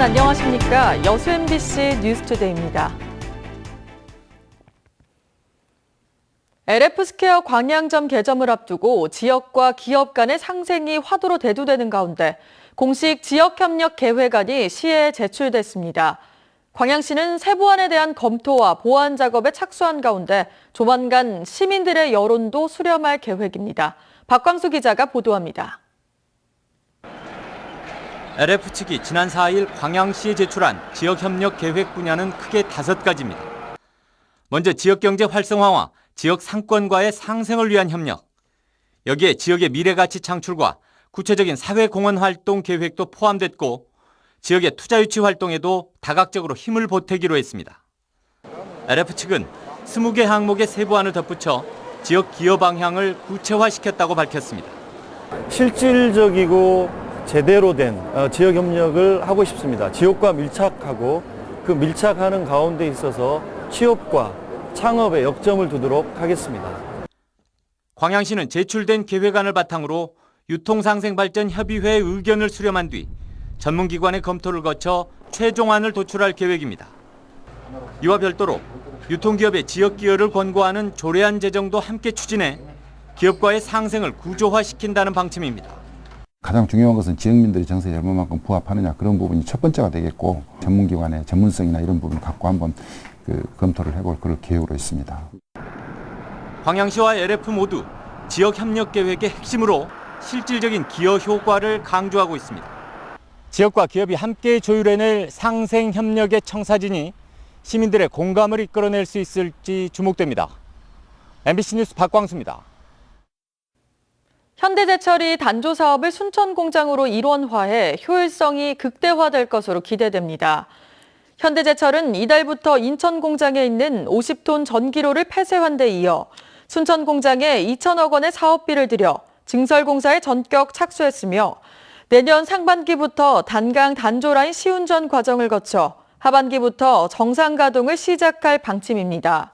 안녕하십니까. 여수 MBC 뉴스투데이입니다. LF스퀘어 광양점 개점을 앞두고 지역과 기업 간의 상생이 화두로 대두되는 가운데 공식 지역협력 계획안이 시에 제출됐습니다. 광양시는 세부안에 대한 검토와 보완 작업에 착수한 가운데 조만간 시민들의 여론도 수렴할 계획입니다. 박광수 기자가 보도합니다. LF 측이 지난 4일 광양시에 제출한 지역협력 계획 분야는 크게 5가지입니다. 먼저 지역경제 활성화와 지역 상권과의 상생을 위한 협력, 여기에 지역의 미래가치 창출과 구체적인 사회공헌 활동 계획도 포함됐고 지역의 투자 유치 활동에도 다각적으로 힘을 보태기로 했습니다. LF 측은 20개 항목의 세부안을 덧붙여 지역 기여 방향을 구체화시켰다고 밝혔습니다. 실질적이고 제대로 된 지역 협력을 하고 싶습니다. 지역과 밀착하고 그 밀착하는 가운데 있어서 취업과 창업에 역점을 두도록 하겠습니다. 광양시는 제출된 계획안을 바탕으로 유통상생발전협의회의 의견을 수렴한 뒤 전문기관의 검토를 거쳐 최종안을 도출할 계획입니다. 이와 별도로 유통기업의 지역 기여를 권고하는 조례안 제정도 함께 추진해 기업과의 상생을 구조화시킨다는 방침입니다. 가장 중요한 것은 지역민들의 정서에 얼마만큼 부합하느냐, 그런 부분이 첫 번째가 되겠고 전문기관의 전문성이나 이런 부분을 갖고 한번 검토를 해볼 그럴 계획으로 있습니다. 광양시와 LF 모두 지역협력계획의 핵심으로 실질적인 기여 효과를 강조하고 있습니다. 지역과 기업이 함께 조율해낼 상생협력의 청사진이 시민들의 공감을 이끌어낼 수 있을지 주목됩니다. MBC 뉴스 박광수입니다. 현대제철이 단조 사업을 순천 공장으로 일원화해 효율성이 극대화될 것으로 기대됩니다. 현대제철은 이달부터 인천 공장에 있는 50톤 전기로를 폐쇄한 데 이어 순천 공장에 2천억 원의 사업비를 들여 증설 공사에 전격 착수했으며 내년 상반기부터 단강 단조라인 시운전 과정을 거쳐 하반기부터 정상 가동을 시작할 방침입니다.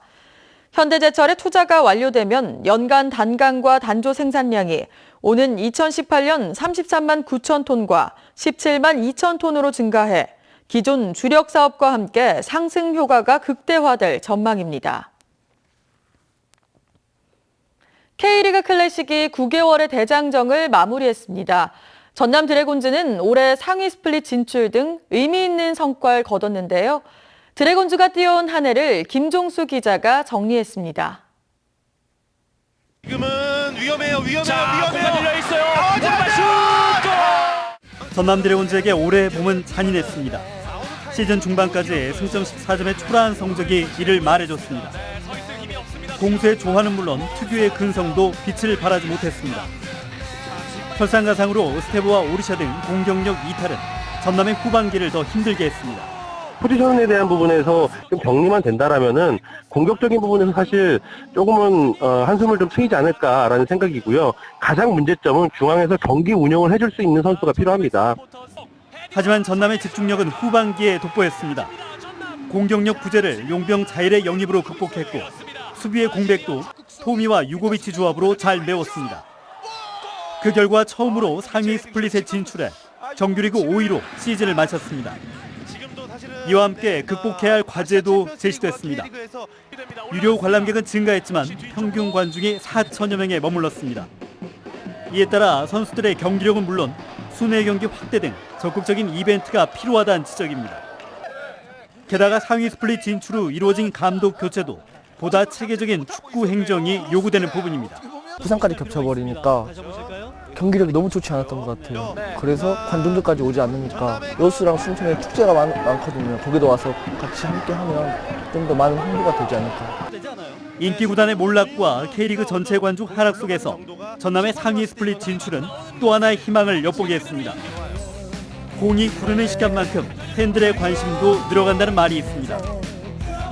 현대제철의 투자가 완료되면 연간 단강과 단조 생산량이 오는 2018년 33만 9천 톤과 17만 2천 톤으로 증가해 기존 주력 사업과 함께 상승 효과가 극대화될 전망입니다. K리그 클래식이 9개월의 대장정을 마무리했습니다. 전남 드래곤즈는 올해 상위 스플릿 진출 등 의미 있는 성과를 거뒀는데요. 드래곤즈가 뛰어온 한 해를 김종수 기자가 정리했습니다. 지금은 위험해요. 공간 열려 있어요. 전남 드래곤즈에게 올해 봄은 잔인했습니다. 시즌 중반까지 승점 14점의 초라한 성적이 이를 말해줬습니다. 공수의 조화는 물론 특유의 근성도 빛을 발하지 못했습니다. 설상가상으로 스테브와 오르샤 등 공격력 이탈은 전남의 후반기를 더 힘들게 했습니다. 포지션에 대한 부분에서 좀 정리만 된다라면은 공격적인 부분에서 사실 조금은 한숨을 좀 트이지 않을까라는 생각이고요. 가장 문제점은 중앙에서 경기 운영을 해줄 수 있는 선수가 필요합니다. 하지만 전남의 집중력은 후반기에 돋보였습니다. 공격력 부재를 용병 자일의 영입으로 극복했고 수비의 공백도 토미와 유고비치 조합으로 잘 메웠습니다. 그 결과 처음으로 상위 스플릿에 진출해 정규리그 5위로 시즌을 마쳤습니다. 이와 함께 극복해야 할 과제도 제시됐습니다. 유료 관람객은 증가했지만 평균 관중이 4천여 명에 머물렀습니다. 이에 따라 선수들의 경기력은 물론 순회 경기 확대 등 적극적인 이벤트가 필요하다는 지적입니다. 게다가 상위 스플릿 진출 후 이루어진 감독 교체도 보다 체계적인 축구 행정이 요구되는 부분입니다. 부상까지 겹쳐버리니까 경기력이 너무 좋지 않았던 것 같아요. 그래서 관중들까지 오지 않으니까 여수랑 순천에 축제가 많거든요. 거기도 와서 같이 함께 하면 좀 더 많은 홍보가 되지 않을까. 인기 구단의 몰락과 K리그 전체 관중 하락 속에서 전남의 상위 스플릿 진출은 또 하나의 희망을 엿보게 했습니다. 공이 구르는 시간만큼 팬들의 관심도 늘어간다는 말이 있습니다.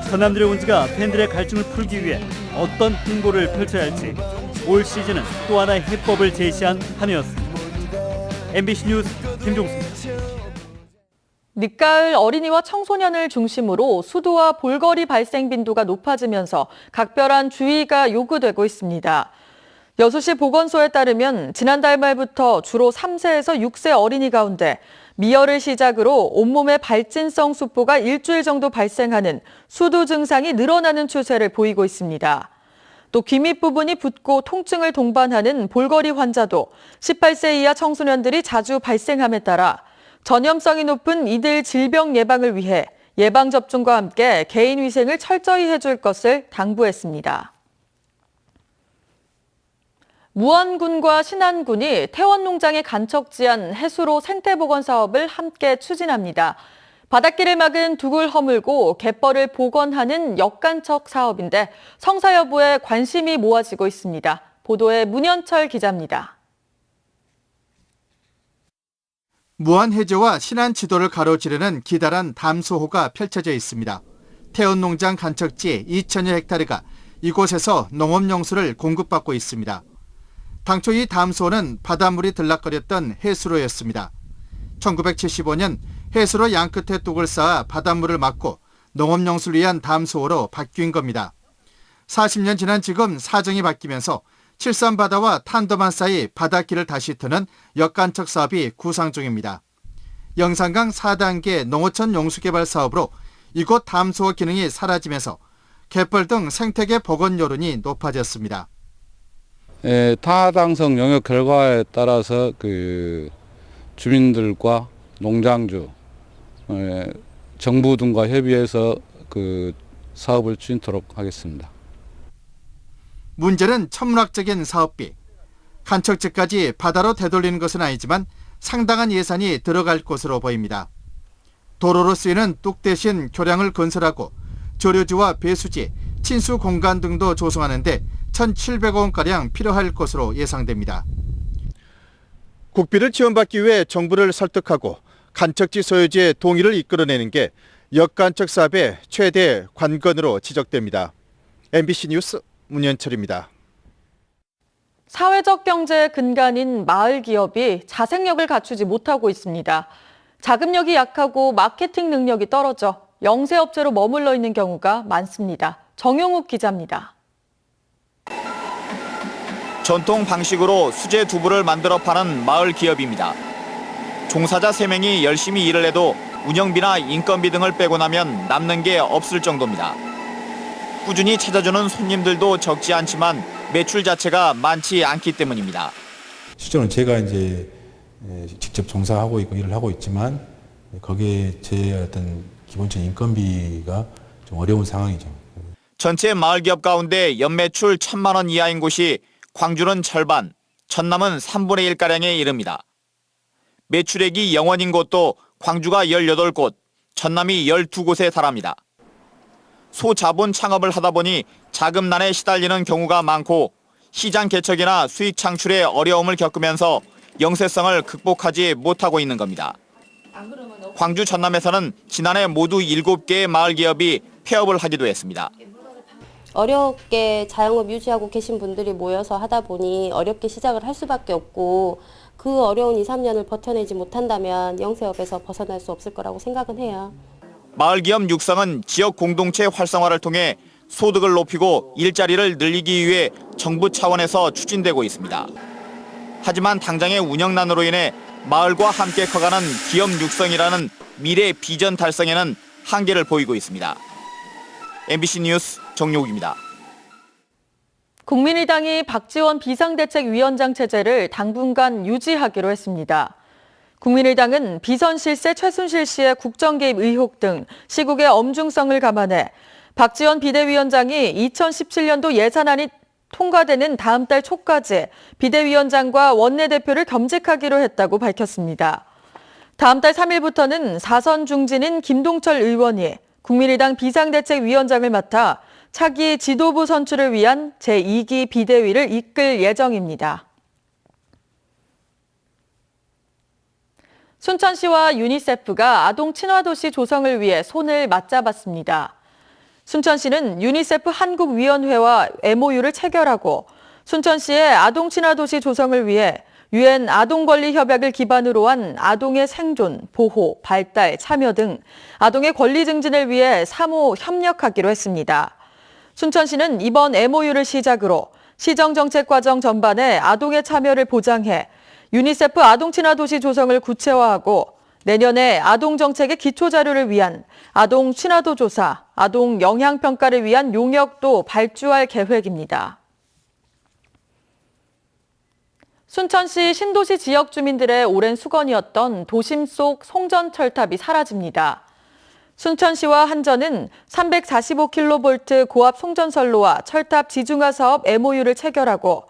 전남 드래곤즈가 팬들의 갈증을 풀기 위해 어떤 홍보를 펼쳐야 할지 올 시즌은 또 하나의 해법을 제시한 한 해였습니다. MBC 뉴스 김종수입니다. 늦가을 어린이와 청소년을 중심으로 수도와 볼거리 발생 빈도가 높아지면서 각별한 주의가 요구되고 있습니다. 여수시 보건소에 따르면 지난달 말부터 주로 3세에서 6세 어린이 가운데 미열을 시작으로 온몸에 발진성 수포가 일주일 정도 발생하는 수두 증상이 늘어나는 추세를 보이고 있습니다. 또 귀 밑부분이 붓고 통증을 동반하는 볼거리 환자도 18세 이하 청소년들이 자주 발생함에 따라 전염성이 높은 이들 질병 예방을 위해 예방접종과 함께 개인위생을 철저히 해줄 것을 당부했습니다. 무안군과 신안군이 태원농장에 간척지한 해수로 생태복원 사업을 함께 추진합니다. 바닷길을 막은 둑을 허물고 갯벌을 복원하는 역간척 사업인데 성사 여부에 관심이 모아지고 있습니다. 보도에 문현철 기자입니다. 무안해저와 신안지도를 가로지르는 기다란 담소호가 펼쳐져 있습니다. 태원농장 간척지 2,000여 헥타르가 이곳에서 농업용수를 공급받고 있습니다. 당초 이 담소호는 바닷물이 들락거렸던 해수로였습니다. 1975년 해수로 양끝에 뚝을 쌓아 바닷물을 막고 농업용수를 위한 담소호로 바뀐 겁니다. 40년 지난 지금 사정이 바뀌면서 칠산바다와 탄도만 사이 바닷길을 다시 트는 역간척 사업이 구상 중입니다. 영산강 4단계 농어촌 용수개발 사업으로 이곳 담소호 기능이 사라지면서 갯벌 등 생태계 복원 여론이 높아졌습니다. 타당성 영역 결과에 따라서 주민들과 농장주, 정부 등과 협의해서 사업을 추진토록 하겠습니다. 문제는 천문학적인 사업비. 간척지까지 바다로 되돌리는 것은 아니지만 상당한 예산이 들어갈 것으로 보입니다. 도로로 쓰이는 뚝 대신 교량을 건설하고 조류지와 배수지, 친수 공간 등도 조성하는데 1,700억 원가량 필요할 것으로 예상됩니다. 국비를 지원받기 위해 정부를 설득하고 간척지 소유지의 동의를 이끌어내는 게 역간척 사업의 최대 관건으로 지적됩니다. MBC 뉴스 문현철입니다. 사회적 경제의 근간인 마을 기업이 자생력을 갖추지 못하고 있습니다. 자금력이 약하고 마케팅 능력이 떨어져 영세업체로 머물러 있는 경우가 많습니다. 정용욱 기자입니다. 전통 방식으로 수제 두부를 만들어 파는 마을 기업입니다. 종사자 3명이 열심히 일을 해도 운영비나 인건비 등을 빼고 나면 남는 게 없을 정도입니다. 꾸준히 찾아주는 손님들도 적지 않지만 매출 자체가 많지 않기 때문입니다. 실제로는 제가 이제 직접 종사하고 있고 일을 하고 있지만 거기에 제 어떤 기본적인 인건비가 좀 어려운 상황이죠. 전체 마을 기업 가운데 연매출 1,000만 원 이하인 곳이 광주는 절반, 전남은 3분의 1가량에 이릅니다. 매출액이 0원인 곳도 광주가 18곳, 전남이 12곳에 달합니다. 소자본 창업을 하다 보니 자금난에 시달리는 경우가 많고 시장 개척이나 수익 창출에 어려움을 겪으면서 영세성을 극복하지 못하고 있는 겁니다. 광주 전남에서는 지난해 모두 7개의 마을 기업이 폐업을 하기도 했습니다. 어렵게 자영업 유지하고 계신 분들이 모여서 하다 보니 어렵게 시작을 할 수밖에 없고 그 어려운 2, 3년을 버텨내지 못한다면 영세업에서 벗어날 수 없을 거라고 생각은 해요. 마을 기업 육성은 지역 공동체 활성화를 통해 소득을 높이고 일자리를 늘리기 위해 정부 차원에서 추진되고 있습니다. 하지만 당장의 운영난으로 인해 마을과 함께 커가는 기업 육성이라는 미래 비전 달성에는 한계를 보이고 있습니다. MBC 뉴스 정용욱입니다. 국민의당이 박지원 비상대책위원장 체제를 당분간 유지하기로 했습니다. 국민의당은 비선실세 최순실 씨의 국정개입 의혹 등 시국의 엄중성을 감안해 박지원 비대위원장이 2017년도 예산안이 통과되는 다음 달 초까지 비대위원장과 원내대표를 겸직하기로 했다고 밝혔습니다. 다음 달 3일부터는 4선 중진인 김동철 의원이 국민의당 비상대책위원장을 맡아 차기 지도부 선출을 위한 제2기 비대위를 이끌 예정입니다. 순천시와 유니세프가 아동 친화도시 조성을 위해 손을 맞잡았습니다. 순천시는 유니세프 한국위원회와 MOU를 체결하고 순천시의 아동 친화도시 조성을 위해 UN 아동권리협약을 기반으로 한 아동의 생존, 보호, 발달, 참여 등 아동의 권리 증진을 위해 사모 협력하기로 했습니다. 순천시는 이번 MOU를 시작으로 시정정책 과정 전반에 아동의 참여를 보장해 유니세프 아동 친화 도시 조성을 구체화하고 내년에 아동 정책의 기초 자료를 위한 아동 친화도 조사, 아동 영향 평가를 위한 용역도 발주할 계획입니다. 순천시 신도시 지역 주민들의 오랜 수건이었던 도심 속 송전철탑이 사라집니다. 순천시와 한전은 345kV 고압 송전선로와 철탑 지중화 사업 MOU를 체결하고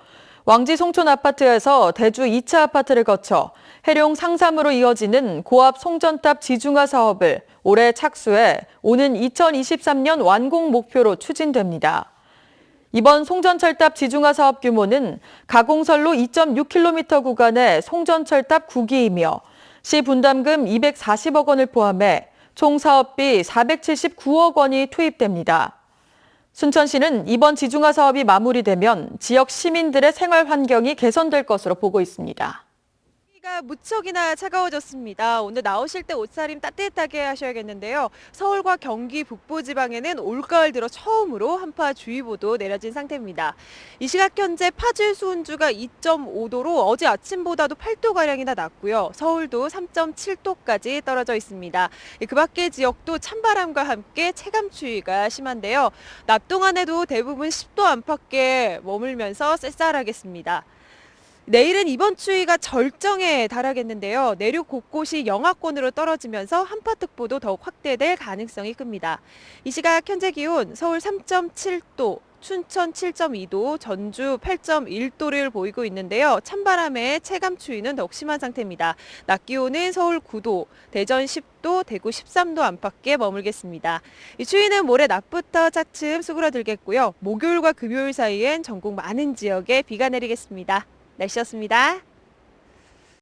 왕지 송촌 아파트에서 대주 2차 아파트를 거쳐 해룡 상삼으로 이어지는 고압 송전탑 지중화 사업을 올해 착수해 오는 2023년 완공 목표로 추진됩니다. 이번 송전철탑 지중화 사업 규모는 가공선로 2.6km 구간의 송전철탑 9기이며 시 분담금 240억 원을 포함해 총 사업비 479억 원이 투입됩니다. 순천시는 이번 지중화 사업이 마무리되면 지역 시민들의 생활 환경이 개선될 것으로 보고 있습니다. 날씨가 무척이나 차가워졌습니다. 오늘 나오실 때 옷차림 따뜻하게 하셔야겠는데요. 서울과 경기 북부 지방에는 올가을 들어 처음으로 한파주의보도 내려진 상태입니다. 이 시각 현재 파주 수온주가 2.5도로 어제 아침보다도 8도가량이나 낮고요. 서울도 3.7도까지 떨어져 있습니다. 그 밖의 지역도 찬바람과 함께 체감추위가 심한데요. 낮 동안에도 대부분 10도 안팎에 머물면서 쌀쌀하겠습니다. 내일은 이번 추위가 절정에 달하겠는데요. 내륙 곳곳이 영하권으로 떨어지면서 한파특보도 더욱 확대될 가능성이 큽니다. 이 시각 현재 기온 서울 3.7도, 춘천 7.2도, 전주 8.1도를 보이고 있는데요. 찬바람에 체감추위는 더욱 심한 상태입니다. 낮 기온은 서울 9도, 대전 10도, 대구 13도 안팎에 머물겠습니다. 이 추위는 모레 낮부터 차츰 수그러들겠고요. 목요일과 금요일 사이엔 전국 많은 지역에 비가 내리겠습니다. 날씨였습니다.